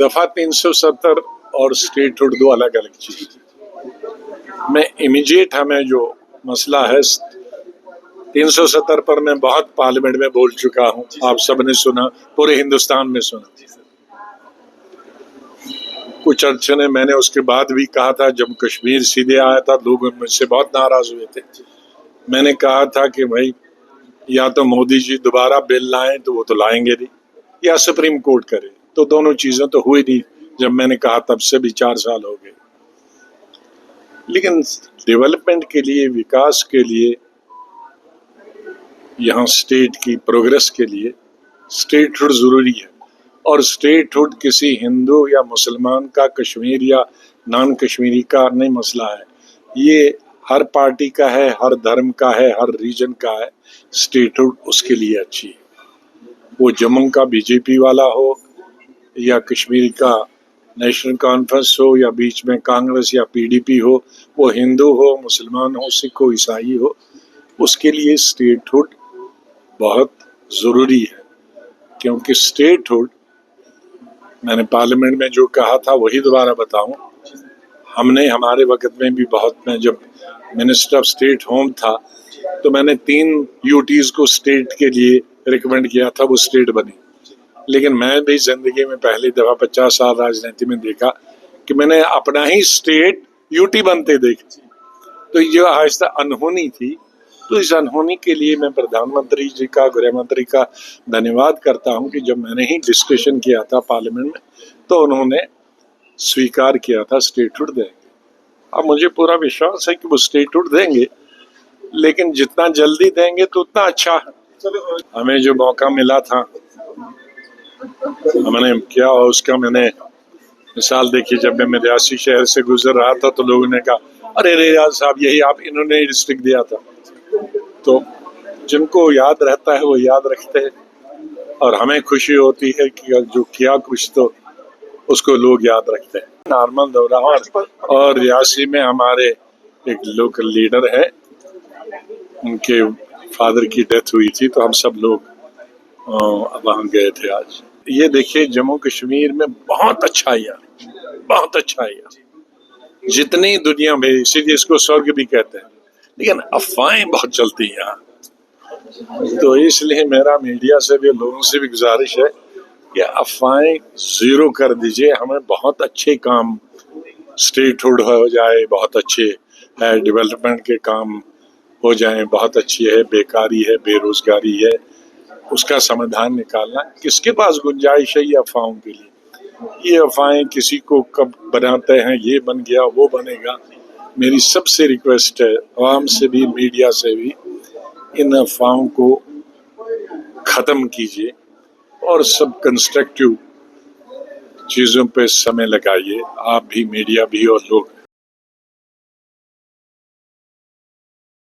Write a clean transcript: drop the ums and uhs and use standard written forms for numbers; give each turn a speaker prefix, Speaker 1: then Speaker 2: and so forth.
Speaker 1: दफा 370 और स्टेटहुड दो अलग अलग चीज। मैं इमीडिएट हमें जो मसला है 370 पर मैं बहुत पार्लियामेंट में बोल चुका हूं, आप सबने सुना, पूरे हिंदुस्तान में सुना। कुछ अर्चे ने मैंने उसके बाद भी कहा था, जब कश्मीर सीधे आया था लोग मुझसे बहुत नाराज हुए थे। मैंने कहा था कि भाई या तो मोदी जी दोबारा बिल लाएं तो वो तो लाएंगे नहीं, या सुप्रीम कोर्ट करे, तो दोनों चीजें तो हुई नहीं। जब मैंने कहा तब से भी 4 साल हो गए। लेकिन डेवलपमेंट के लिए, विकास के लिए, यहाँ स्टेट की प्रोग्रेस के लिए स्टेटहुड जरूरी है। और स्टेटहुड किसी हिंदू या मुसलमान का, कश्मीर या नॉन कश्मीरी का नहीं मसला है, ये हर पार्टी का है, हर धर्म का है, हर रीजन का है। स्टेटहुड उसके लिए अच्छी है, वो जम्मू का बीजेपी वाला हो या कश्मीर का नेशनल कॉन्फ्रेंस हो या बीच में कांग्रेस या पीडीपी हो, वो हिंदू हो, मुसलमान हो, सिख हो, ईसाई हो, उसके लिए स्टेटहुड बहुत जरूरी है। क्योंकि स्टेटहुड, मैंने पार्लियामेंट में जो कहा था वही दोबारा बताऊं, हमने हमारे वक्त में भी बहुत, मैं जब मिनिस्टर ऑफ स्टेट होम था तो मैंने 3 यूटीज को स्टेट के लिए रिकमेंड किया था, वो स्टेट बनी। लेकिन मैं भी जिंदगी में पहली दफा 50 साल राजनीति में देखा कि मैंने अपना ही स्टेट यूटी बनते देखा। तो ये आहिस्ता अनहोनी थी। तो इस अनहोनी के लिए मैं प्रधानमंत्री जी का, गृह मंत्री का धन्यवाद करता हूं कि जब मैंने ही डिस्कशन किया था पार्लियामेंट में तो उन्होंने स्वीकार किया था स्टेटहुड देंगे। अब मुझे पूरा विश्वास है कि वो स्टेटहुड देंगे, लेकिन जितना जल्दी देंगे तो उतना अच्छा है। हमें जो मौका मिला था हमने क्या, उसका मैंने मिसाल देखी। जब मैं रियासी शहर से गुजर रहा था तो लोगों ने कहा, अरे रियाज साहब यही आप, इन्होंने डिस्ट्रिक्ट दिया था। तो जिनको याद रहता है वो याद रखते हैं, और हमें खुशी होती है कि जो किया कुछ तो उसको लोग याद रखते हैं। नॉर्मल दौरा, और रियासी में हमारे एक लोकल लीडर है, उनके फादर की डेथ हुई थी, तो हम सब लोग वहाँ गए थे आज। ये देखिए जम्मू कश्मीर में बहुत अच्छाइयाँ, बहुत अच्छाइयाँ, जितनी दुनिया में, इसीलिए इसको स्वर्ग भी कहते हैं। लेकिन अफवाहें बहुत चलती हैं यहाँ, तो इसलिए मेरा मीडिया से भी, लोगों से भी गुजारिश है कि अफवाहें जीरो कर दीजिए। हमें बहुत अच्छे काम, स्टेटहुड हो जाए, बहुत अच्छे है, डेवलपमेंट के काम हो जाएं, बहुत अच्छी है, बेकारी है, बेरोजगारी है, उसका समाधान निकालना। किसके पास गुंजाइश है ये अफवाहों के लिए? ये अफवाहें किसी को कब बनाते हैं, ये बन गया, वो बनेगा। मेरी सबसे रिक्वेस्ट है, आवाम से भी, मीडिया से भी, इन अफवाहों को खत्म कीजिए और सब कंस्ट्रक्टिव चीजों पे समय लगाइए। आप भी, मीडिया भी, और लोग